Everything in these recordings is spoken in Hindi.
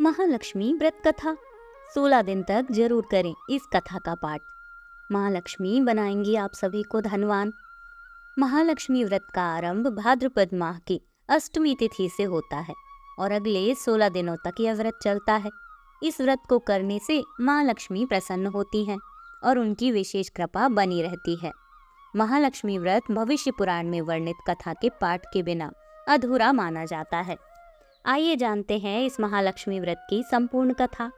महालक्ष्मी व्रत कथा 16 दिन तक जरूर करें इस कथा का पाठ। महालक्ष्मी बनाएंगी आप सभी को धनवान। महालक्ष्मी व्रत का आरंभ भाद्रपद माह की अष्टमी तिथि से होता है और अगले 16 दिनों तक यह व्रत चलता है। इस व्रत को करने से माँ लक्ष्मी प्रसन्न होती हैं और उनकी विशेष कृपा बनी रहती है। महालक्ष्मी व्रत भविष्य पुराण में वर्णित कथा के पाठ के बिना अधूरा माना जाता है। आइए जानते हैं इस महालक्ष्मी व्रत की संपूर्ण कथा।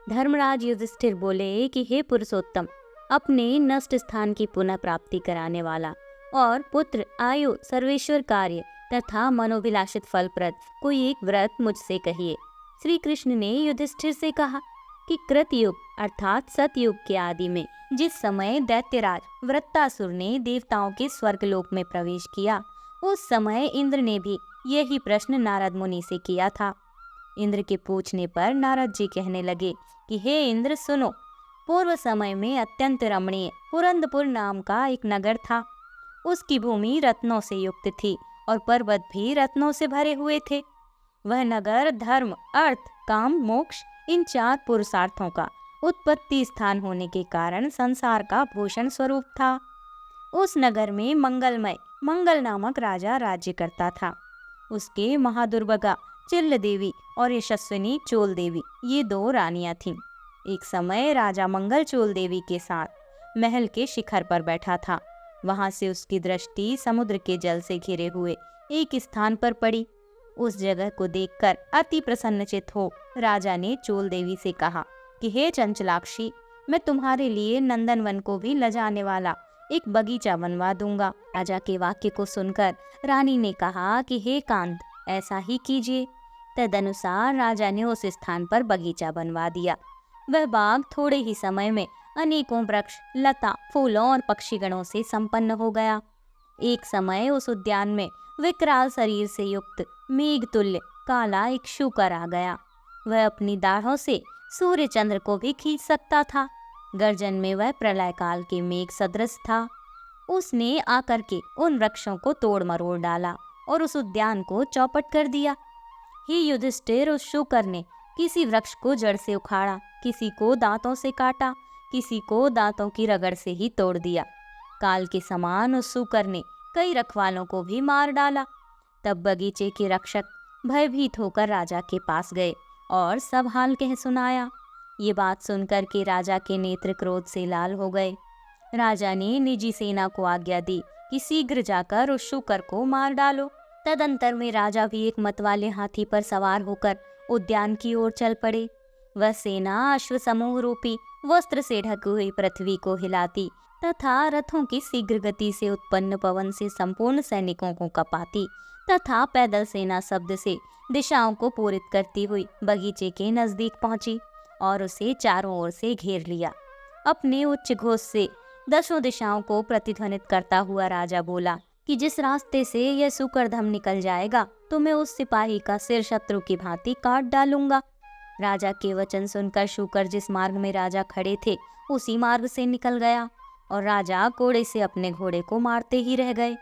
धर्मराज युधिष्ठिर बोले कि हे पुरुषोत्तम, अपने नष्ट स्थान की पुनः प्राप्ति कराने वाला और पुत्र, आयु, सर्वेश्वर कार्य तथा मनोभिलाषित फलप्रद कोई एक व्रत मुझसे कहिए। श्री कृष्ण ने युधिष्ठिर से कहा कि कृतयुग अर्थात सतयुग के आदि में जिस समय दैत्यराज वृत्तासुर ने देवताओं के स्वर्गलोक में प्रवेश किया, उस समय इंद्र ने भी यही प्रश्न नारद मुनि से किया था। इंद्र के पूछने पर नारद जी कहने लगे कि हे इंद्र सुनो, पूर्व समय में अत्यंत रमणीय पुरंदपुर नाम का एक नगर था। उसकी भूमि रत्नों से युक्त थी और पर्वत भी रत्नों से भरे हुए थे। वह नगर धर्म, अर्थ, काम, मोक्ष इन 4 पुरुषार्थों का उत्पत्ति स्थान होने के कारण संसार का भूषण स्वरूप था। उस नगर में मंगलमय मंगल नामक राजा राज्य करता था। उसके महादुर्बगा चिल्ल देवी और यशस्विनी चोल देवी ये 2 रानियां थीं। एक समय राजा मंगल चोल देवी के साथ महल के शिखर पर बैठा था। वहां से उसकी दृष्टि समुद्र के जल से घिरे हुए एक स्थान पर पड़ी। उस जगह को देखकर अति प्रसन्नचित्त हो राजा ने चोल देवी से कहा कि हे चंचलाक्षी, मैं तुम्हारे लिए नंदनवन को भी लजाने वाला एक बगीचा बनवा दूंगा। राजा के वाक्य को सुनकर रानी ने कहा कि हे कांत, ऐसा ही कीजिए। तदनुसार राजा ने उस स्थान पर बगीचा बनवा दिया। वह बाग थोड़े ही समय में अनेकों वृक्ष, लता, फूलों और पक्षीगणों से संपन्न हो गया। एक समय उस उद्यान में विकराल शरीर से युक्त मेघ तुल्य काला एक शूकर आ गया। वह अपनी दाढ़ों से सूर्य चंद्र को भी खींच सकता था। गर्जन में वह प्रलय काल के मेघ सदृश था। उसने आकर के उन वृक्षों को तोड़ मरोड़ डाला और उस उद्यान को चौपट कर दिया। हे युधिष्ठिर, उस शूकर ने किसी वृक्ष को जड़ से उखाड़ा, किसी को दांतों से काटा, किसी को दांतों की रगड़ से ही तोड़ दिया। काल के समान उस शूकर ने कई रखवालों को भी मार डाला। तब बगीचे के रक्षक भयभीत होकर राजा के पास गए और सब हाल कह सुनाया। ये बात सुनकर के राजा के नेत्र क्रोध से लाल हो गए। राजा ने निजी सेना को आज्ञा दी कि शीघ्र जाकर उस शूकर को मार डालो। तदंतर में राजा भी एक मतवाले हाथी पर सवार होकर उद्यान की ओर चल पड़े। वह सेना अश्व समूह रूपी वस्त्र से ढकी हुई पृथ्वी को हिलाती तथा रथों की शीघ्र गति से उत्पन्न पवन से संपूर्ण सैनिकों को कपाती तथा पैदल सेना शब्द से दिशाओं को पूरित करती हुई बगीचे के नजदीक पहुंची और उसे चारों ओर से घेर लिया। अपने उच्च घोष से 10 दिशाओं को प्रतिध्वनित करता हुआ राजा बोला कि जिस रास्ते से यह सूकरधम निकल जाएगा तो मैं उस सिपाही का सिर शत्रु की भांति काट डालूंगा। राजा के वचन सुनकर शूकर जिस मार्ग में राजा खड़े थे उसी मार्ग से निकल गया और राजा कोड़े से अपने घोड़े को मारते ही रह गए।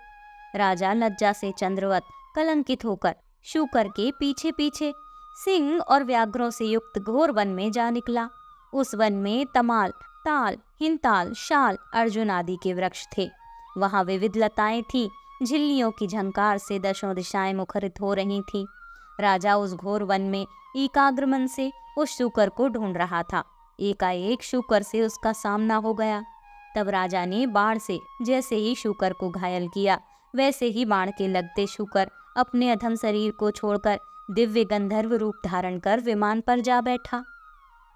राजा लज्जा से चंद्रवत कलंकित होकर शूकर के पीछे पीछे सिंह और व्याघ्रों से युक्त घोर वन में जा निकला। उस वन में तमाल, ताल, हिंताल, शाल, अर्जुन आदि के वृक्ष थे। वहां विविध लताएं थीं। झिल्लियों की झंकार से 10 दिशाएं मुखरित हो रही थीं। राजा उस घोर वन में एकाग्र मन से उस शूकर को ढूंढ रहा था। एकाएक शूकर से उसका सामना हो गया। तब राजा ने बाण से जैसे ही शूकर को घायल किया, वैसे ही बाण के लगते शूकर अपने अधम शरीर को छोड़कर दिव्य गंधर्व रूप धारण कर विमान पर जा बैठा।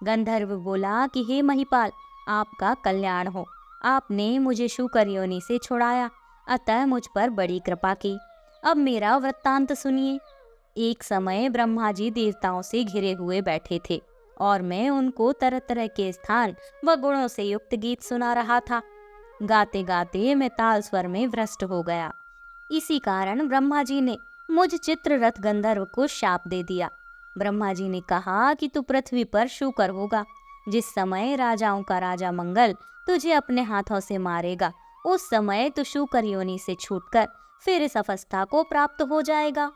गंधर्व बोला कि हे महिपाल, आपका कल्याण हो। आपने मुझे शूकर योनि से छुड़ाया, अतः मुझ पर बड़ी कृपा की। अब मेरा वृत्तांत सुनिए। एक समय ब्रह्मा जी देवताओं से घिरे हुए बैठे थे और मैं उनको तरह तरह के स्थान व गुणों से युक्त गीत सुना रहा था। गाते गाते मैं ताल स्वर में भ्रष्ट हो गया। इसी कारण ब्रह्मा जी ने मुझ चित्ररथ गंधर्व को शाप दे दिया। ब्रह्मा जी ने कहा कि तू पृथ्वी पर शूकर होगा। जिस समय राजाओं का राजा मंगल तुझे अपने हाथों से मारेगा, उस समय तू शूकर योनि से छूटकर फिर इस अवस्था को प्राप्त हो जाएगा।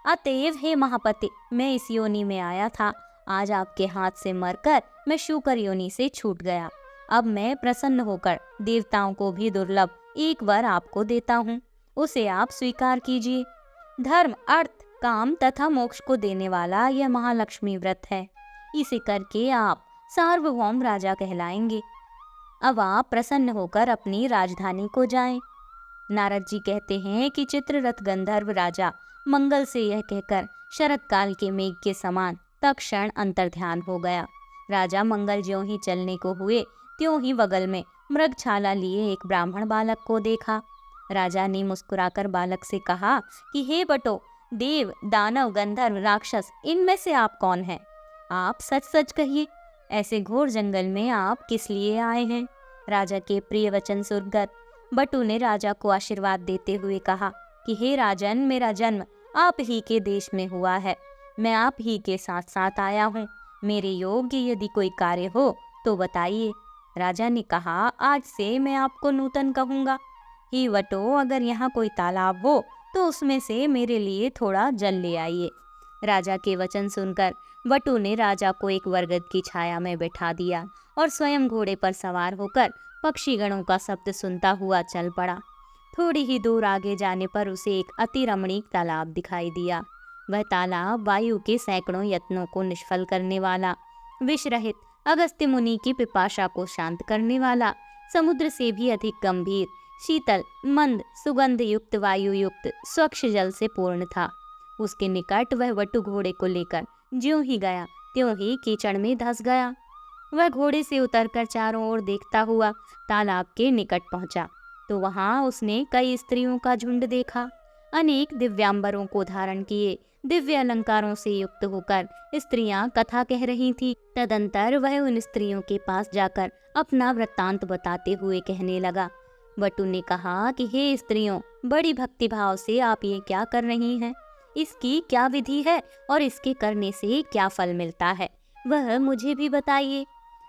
अतएव हे महापति, मैं इस योनि में आया था, आज आपके हाथ से मरकर मैं शूकर योनि से छूट गया। अब मैं प्रसन्न होकर देवताओं को भी दुर्लभ एक वर आपको देता हूँ, उसे आप स्वीकार कीजिए। धर्म, अर्थ, काम तथा मोक्ष को देने वाला यह महालक्ष्मी व्रत है। इसे करके आप सार्वभौम राजा कहलाएंगे। अब आप प्रसन्न होकर अपनी राजधानी को जाएं। नारद जी कहते हैं कि चित्ररथ गंधर्व राजा मंगल से यह कहकर शरत काल के मेघ के समान तत्क्षण अंतर्ध्यान हो गया। राजा मंगल ज्यों ही चलने को हुए त्यों ही बगल में मृगछाला लिए एक ब्राह्मण बालक को देखा। राजा ने मुस्कुराकर बालक से कहा कि हे बटो, देव, दानव, गंधर्व, राक्षस, इनमें से आप कौन हैं? आप सच सच कहिए, ऐसे घोर जंगल में आप किस लिए आए हैं? राजा के प्रिय वचन सुनकर बटू ने राजा को आशीर्वाद देते हुए कहा कि हे राजन, मेरा जन्म आप ही के देश में हुआ है। मैं आप ही के साथ साथ आया हूँ। मेरे योग्य यदि कोई कार्य हो तो बताइए। राजा ने कहा, आज से मैं आपको नूतन कहूँगा। ही वटो, अगर यहाँ कोई तालाब हो तो उसमें से मेरे लिए थोड़ा जल ले आइए। राजा के वचन सुनकर वटू ने राजा को एक बरगद की छाया में बैठा दिया और स्वयं घोड़े पर सवार होकर पक्षीगणों का शब्द सुनता हुआ चल पड़ा। थोड़ी ही दूर आगे जाने पर उसे एक अति रमणीक तालाब दिखाई दिया। वह तालाब वायु के सैकड़ों यत्नों को निष्फल करने वाला, विष रहित, अगस्त्य मुनि की पिपाशा को शांत करने वाला, समुद्र से भी अधिक गंभीर, शीतल, मंद, सुगंध युक्त, वायु युक्त, स्वच्छ जल से पूर्ण था। उसके निकट वह वटु घोड़े को लेकर ज्यों ही गया त्यों ही कीचड़ में धंस गया। वह घोड़े से उतरकर चारों ओर देखता हुआ तालाब के निकट पहुंचा तो वहां उसने कई स्त्रियों का झुंड देखा। अनेक दिव्यांबरों को धारण किए, दिव्य अलंकारों से युक्त होकर स्त्रियां कथा कह रही थी। तदंतर वह उन स्त्रियों के पास जाकर अपना वृत्तांत बताते हुए कहने लगा। वटु ने कहा कि हे स्त्रियों, बड़ी भक्तिभाव से आप ये क्या कर रही हैं? इसकी क्या विधि है और इसके करने से क्या फल मिलता है, वह मुझे भी बताइए।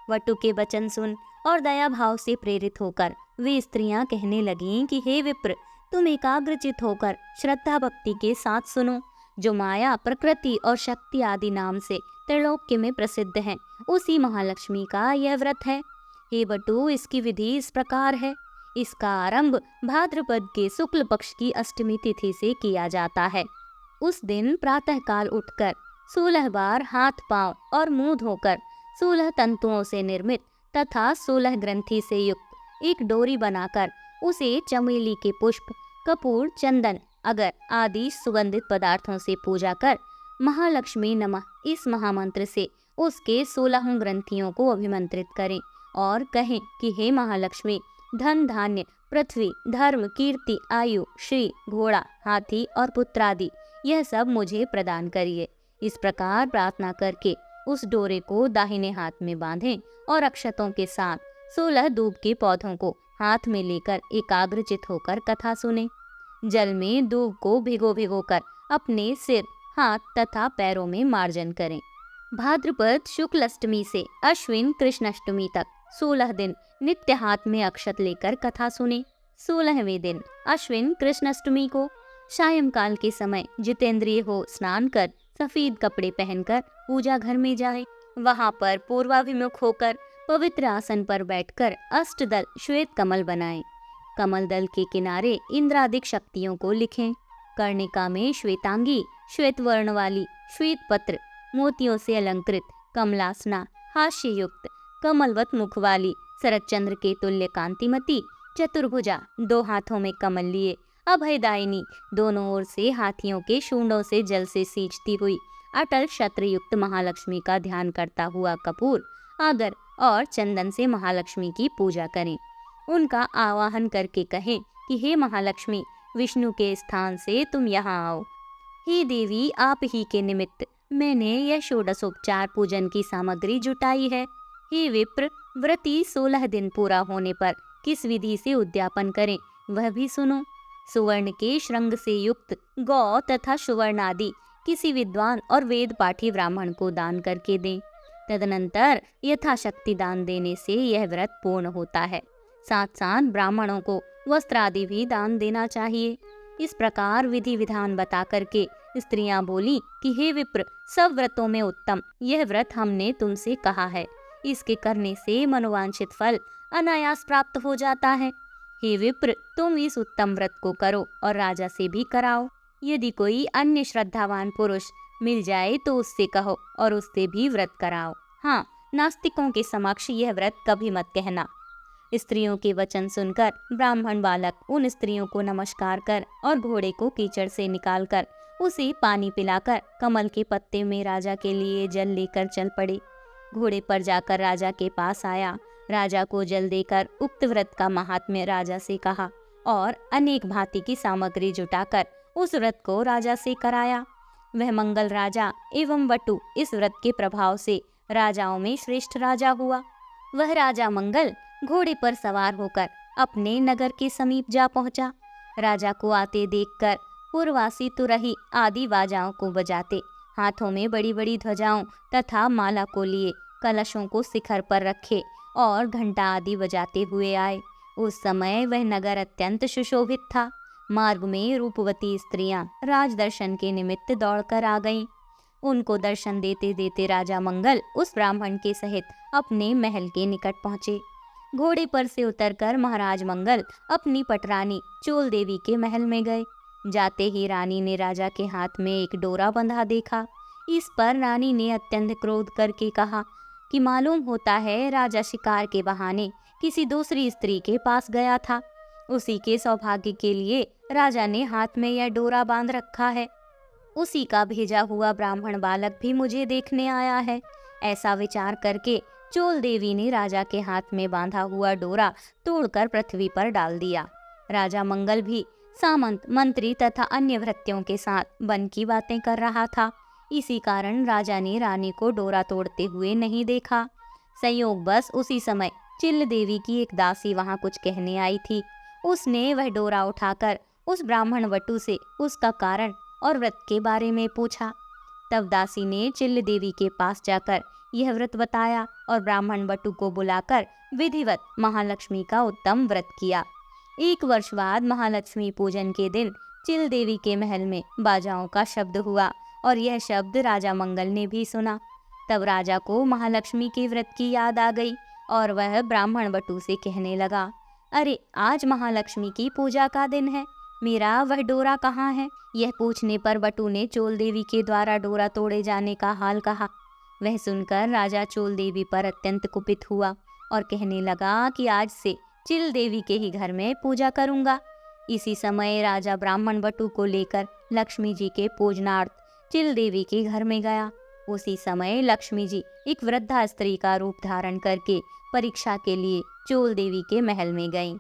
वटु के वचन सुन और दया भाव से प्रेरित होकर वे स्त्रियां कहने लगीं कि हे विप्र, तुम एकाग्रचित होकर श्रद्धा भक्ति के साथ सुनो। जो माया, प्रकृति और शक्ति आदि नाम से त्रैलोक्य में प्रसिद्ध है, उसी महालक्ष्मी का यह व्रत है। हे वटु, इसकी विधि इस प्रकार है। इसका आरंभ भाद्रपद के शुक्ल पक्ष की अष्टमी तिथि से किया जाता है। उस दिन प्रातःकाल उठकर 16 बार हाथ, पांव और मुंह धोकर 16 तंतुओं से निर्मित तथा 16 ग्रंथि से युक्त एक डोरी बनाकर उसे चमेली के पुष्प, कपूर, चंदन, अगर आदि सुगंधित पदार्थों से पूजा कर महालक्ष्मी नमः इस महामंत्र से उसके 16 ग्रंथियों को अभिमंत्रित करें और कहें कि हे महालक्ष्मी, धन, धान्य, पृथ्वी, धर्म, कीर्ति, आयु, श्री, घोड़ा, हाथी और पुत्रादि यह सब मुझे प्रदान करिए। इस प्रकार प्रार्थना करके उस डोरे को दाहिने हाथ में बांधें और अक्षतों के साथ 16 दूब के पौधों को हाथ में लेकर एकाग्रचित होकर कथा सुने। जल में दूब को भिगो भिगो कर अपने सिर, हाथ तथा पैरों में मार्जन करें। भाद्रपद शुक्ल अष्टमी से अश्विन कृष्ण अष्टमी तक 16 दिन नित्य हाथ में अक्षत लेकर कथा सुने। 16वें दिन अश्विन कृष्ण अष्टमी को सायंकाल के समय जितेंद्रिय हो स्नान कर सफेद कपड़े पहनकर पूजा घर में जाए। वहां पर पूर्वाभिमुख होकर पवित्र आसन पर बैठकर अष्टदल श्वेत कमल बनाएं। कमल दल के किनारे इंद्रादिक शक्तियों को लिखें। कर्णिका में श्वेतांगी, श्वेत वर्ण वाली, श्वेत पत्र, मोतियों से अलंकृत, कमलासना, हास्य युक्त, कमलवत मुख वाली, शरतचंद्र के तुल्य कांतिमती, चतुर्भुजा, 2 हाथों में कमल लिए, अभयदायिनी, दोनों ओर से हाथियों के शूंडों से जल से सींचती हुई, अटल छत्र युक्त महालक्ष्मी का ध्यान करता हुआ कपूर, आगर और चंदन से महालक्ष्मी की पूजा करें। उनका आवाहन करके कहें कि हे महालक्ष्मी, विष्णु के स्थान से तुम यहाँ आओ। हे देवी, आप ही के निमित्त मैंने यह षोडशोपचार पूजन की सामग्री जुटाई है। हे विप्र, व्रती 16 दिन पूरा होने पर किस विधि से उद्यापन करें वह भी सुनो। सुवर्ण के श्रृंग से युक्त गौ तथा सुवर्ण आदि किसी विद्वान और वेद पाठी ब्राह्मण को दान करके दें। तदनंतर यथाशक्ति दान देने से यह व्रत पूर्ण होता है। साथ साथ ब्राह्मणों को वस्त्र आदि भी दान देना चाहिए। इस प्रकार विधि विधान बता करके स्त्रियां बोली कि हे विप्र, सब व्रतों में उत्तम यह व्रत हमने तुमसे कहा है। इसके करने से मनोवांछित फल अनायास प्राप्त हो जाता है। हे विप्र, तुम इस उत्तम व्रत को करो और राजा से भी कराओ। यदि कोई अन्य श्रद्धावान पुरुष मिल जाए तो उससे कहो और उससे भी व्रत कराओ। हाँ, नास्तिकों के समक्ष यह व्रत कभी मत कहना। स्त्रियों के वचन सुनकर ब्राह्मण बालक उन स्त्रियों को नमस्कार कर और घोड़े को कीचड़ से निकालकर उसे पानी पिलाकर कमल के पत्ते में राजा के लिए जल लेकर चल पड़े। घोड़े पर जाकर राजा के पास आया। राजा को जल देकर उक्त व्रत का महात्म्य राजा से कहा और अनेक भांति की सामग्री जुटाकर उस व्रत को राजा से कराया। वह मंगल राजा एवं वटु इस व्रत के प्रभाव से राजाओं में श्रेष्ठ राजा हुआ। वह राजा मंगल घोड़े पर सवार होकर अपने नगर के समीप जा पहुंचा। राजा को आते देखकर पुरवासी तुरही आदि बाजाओं को बजाते, हाथों में बड़ी बड़ी ध्वजाओं तथा माला को लिए कलशों को शिखर पर रखे और घंटा आदि बजाते हुए आए। उस समय वह नगर अत्यंत सुशोभित था। मार्ग में रूपवती स्त्रियां राज दर्शन के निमित्त दौड़कर आ गईं। उनको दर्शन देते देते राजा मंगल उस ब्राह्मण के सहित अपने महल के निकट पहुंचे। घोड़े पर से उतरकर महाराज मंगल अपनी पटरानी चोल देवी के महल में गए। जाते ही रानी ने राजा के हाथ में एक डोरा बंधा देखा। इस पर रानी ने अत्यंत क्रोध करके कहा कि मालूम होता है राजा शिकार के बहाने किसी दूसरी स्त्री के पास गया था। उसी के सौभाग्य के लिए राजा ने हाथ में यह डोरा बांध रखा है। उसी का भेजा हुआ ब्राह्मण बालक भी मुझे देखने आया है। ऐसा विचार करके चोल देवी ने राजा के हाथ में बांधा हुआ डोरा तोड़कर पृथ्वी पर डाल दिया। राजा मंगल भी सामंत, मंत्री तथा अन्य भृत्यों के साथ वन की बातें कर रहा था। इसी कारण राजा ने रानी को डोरा तोड़ते हुए नहीं देखा। संयोगवश उसी समय चिल्ल देवी की एक दासी वहां कुछ कहने आई थी। उसने वह डोरा उठाकर उस ब्राह्मण वटु से उसका कारण और व्रत के बारे में पूछा। तब दासी ने चिल्ल देवी के पास जाकर यह व्रत बताया और ब्राह्मण वटु को बुलाकर विधिवत महालक्ष्मी का उत्तम व्रत किया। 1 वर्ष बाद महालक्ष्मी पूजन के दिन चिल देवी के महल में बाजाओं का शब्द हुआ और यह शब्द राजा मंगल ने भी सुना। तब राजा को महालक्ष्मी के व्रत की याद आ गई और वह ब्राह्मण वटु से कहने लगा, अरे आज महालक्ष्मी की पूजा का दिन है, मेरा वह डोरा कहाँ है? यह पूछने पर वटु ने चोल देवी के द्वारा डोरा तोड़े जाने का हाल कहा। वह सुनकर राजा चोल देवी पर अत्यंत कुपित हुआ और कहने लगा कि आज से चिल देवी के ही घर में पूजा करूंगा। इसी समय राजा ब्राह्मण वटु को लेकर लक्ष्मी जी के पूजनार्थ चिल देवी के घर में गया। उसी समय लक्ष्मी जी एक वृद्धा स्त्री का रूप धारण करके परीक्षा के लिए चोल देवी के महल में गईं।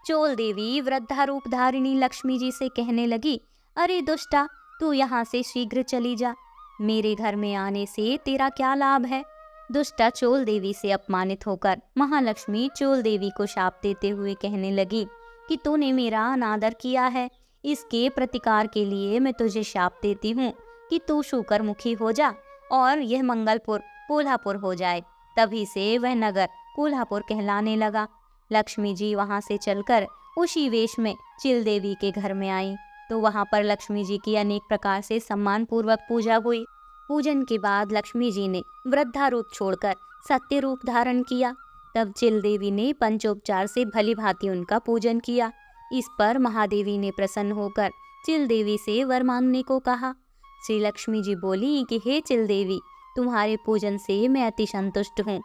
चोल देवी वृद्धा रूप धारिणी लक्ष्मी जी से कहने लगी, अरे दुष्टा, तू यहाँ से शीघ्र चली जा। मेरे घर में आने से तेरा क्या लाभ है? दुष्टा चोल देवी से अपमानित होकर महालक्ष्मी चोल देवी को शाप देते हुए कहने लगी कि तूने मेरा अनादर किया है, इसके प्रतिकार के लिए मैं तुझे शाप देती हूँ कि तू शूकर मुखी हो जा और यह मंगलपुर कोल्हापुर हो जाए। तभी से वह नगर कोल्हापुर कहलाने लगा। लक्ष्मी जी वहां से चलकर उसी वेश में चिल देवी के घर में आई तो वहां पर लक्ष्मी जी की अनेक प्रकार से सम्मान पूर्वक पूजा हुई। पूजन के बाद लक्ष्मी जी ने वृद्धा रूप छोड़कर सत्य रूप धारण किया। तब चिल देवी ने पंचोपचार से भली भांति उनका पूजन किया। इस पर महादेवी ने प्रसन्न होकर चिल देवी से वर मांगने को कहा। श्री लक्ष्मी जी बोली कि हे चिल देवी, तुम्हारे पूजन से मैं अति संतुष्ट हूँ,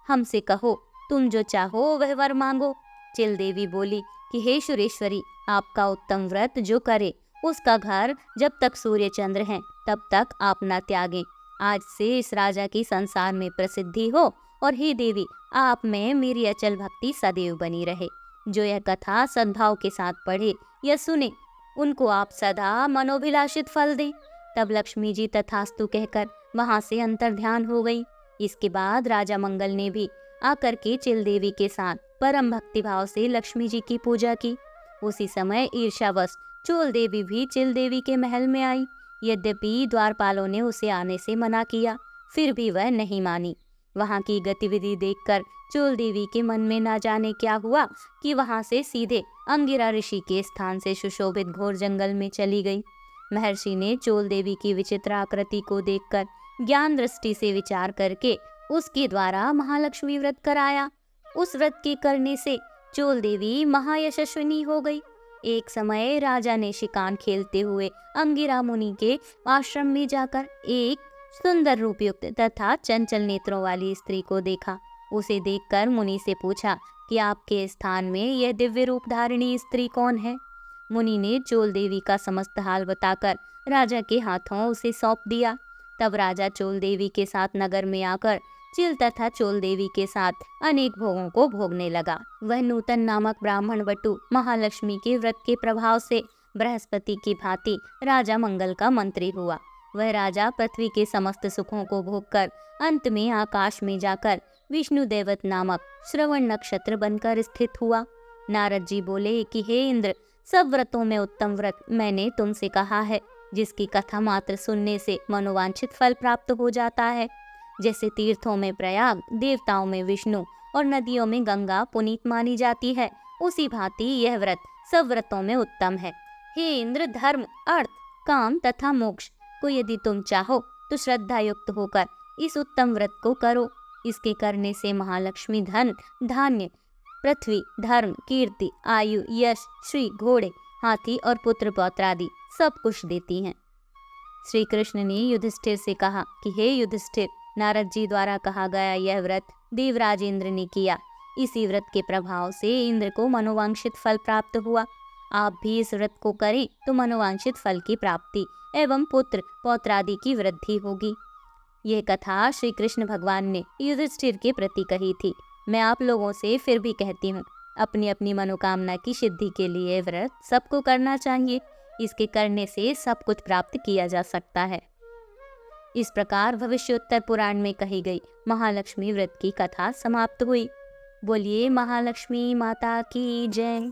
हमसे कहो तुम जो चाहो वह वर मांगो। चिल देवी बोली कि हे सुरेश्वरी, आपका उत्तम व्रत जो करे उसका घर जब तक सूर्य चंद्र हैं तब तक आप न त्यागें। आज से इस राजा की संसार में प्रसिद्धि हो और हे देवी, आप में मेरी अचल भक्ति सदैव बनी रहे। जो यह कथा सद्भाव के साथ पढ़े या सुने उनको आप सदा मनोभिलाषित फल दें। तब लक्ष्मी जी तथास्तु कहकर वहां से अंतर्ध्यान हो गई। इसके बाद राजा मंगल ने भी आकर के चिल देवी के साथ परम भक्तिभाव से लक्ष्मी जी की पूजा की। उसी समय ईर्ष्यावश चोल देवी भी चिल देवी के महल में आई। यद्यपि द्वारपालों ने उसे आने से मना किया, फिर भी वह नहीं मानी। वहां की गतिविधि देखकर चोल देवी के मन में ना जाने क्या हुआ कि वहां से सीधे अंगिरा ऋषि के स्थान से सुशोभित घोर जंगल में चली गई। महर्षि ने चोल देवी की विचित्र आकृति को देखकर ज्ञान दृष्टि से विचार करके उसके द्वारा महालक्ष्मी व्रत कराया। उस व्रत के करने से चोल देवी महायशस्विनी हो गई। एक समय राजा ने शिकार खेलते हुए अंगिरा मुनि के आश्रम में जाकर एक सुंदर रूपयुक्त तथा चंचल नेत्रों वाली स्त्री को देखा। उसे देखकर मुनि से पूछा कि आपके स्थान में यह दिव्य रूप धारिणी स्त्री कौन है। मुनि ने चोल देवी का समस्त हाल बताकर राजा के हाथों उसे सौंप दिया। तब राजा चोल देवी के साथ नगर में आकर चिल तथा चोल देवी के साथ अनेक भोगों को भोगने लगा। वह नूतन नामक ब्राह्मण वटु महालक्ष्मी के व्रत के प्रभाव से बृहस्पति की भांति राजा मंगल का मंत्री हुआ। वह राजा पृथ्वी के समस्त सुखों को भोगकर अंत में आकाश में जाकर विष्णु देवत नामक श्रवण नक्षत्र बनकर स्थित हुआ। नारद जी बोले कि हे इंद्र, सब व्रतों में उत्तम व्रत मैंने तुमसे कहा है, जिसकी कथा मात्र सुनने से मनोवांछित फल प्राप्त हो जाता है। जैसे तीर्थों में प्रयाग, देवताओं में विष्णु और नदियों में गंगा पुनीत मानी जाती है, उसी भांति यह व्रत सब व्रतों में उत्तम है। हे इंद्र, धर्म, अर्थ, काम तथा मोक्ष को यदि तुम चाहो तो श्रद्धा युक्त होकर इस उत्तम व्रत को करो। इसके करने से महालक्ष्मी धन, धान्य, पृथ्वी, धर्म, कीर्ति, आयु, यश, श्री, घोड़े, हाथी और पुत्र पौत्र आदि सब कुछ देती हैं। श्री कृष्ण ने युधिष्ठिर से कहा कि हे युधिष्ठिर, नारद जी द्वारा कहा गया यह व्रत देवराज इंद्र ने किया। इसी व्रत के प्रभाव से इंद्र को मनोवांछित फल प्राप्त हुआ। आप भी इस व्रत को करें तो मनोवांछित फल की प्राप्ति एवं पुत्र पौत्र आदि की वृद्धि होगी। यह कथा श्री कृष्ण भगवान ने युधिष्ठिर के प्रति कही थी। मैं आप लोगों से फिर भी कहती हूँ, अपनी अपनी मनोकामना की सिद्धि के लिए व्रत सबको करना चाहिए। इसके करने से सब कुछ प्राप्त किया जा सकता है। इस प्रकार भविष्योत्तर पुराण में कही गई महालक्ष्मी व्रत की कथा समाप्त हुई। बोलिए महालक्ष्मी माता की जय।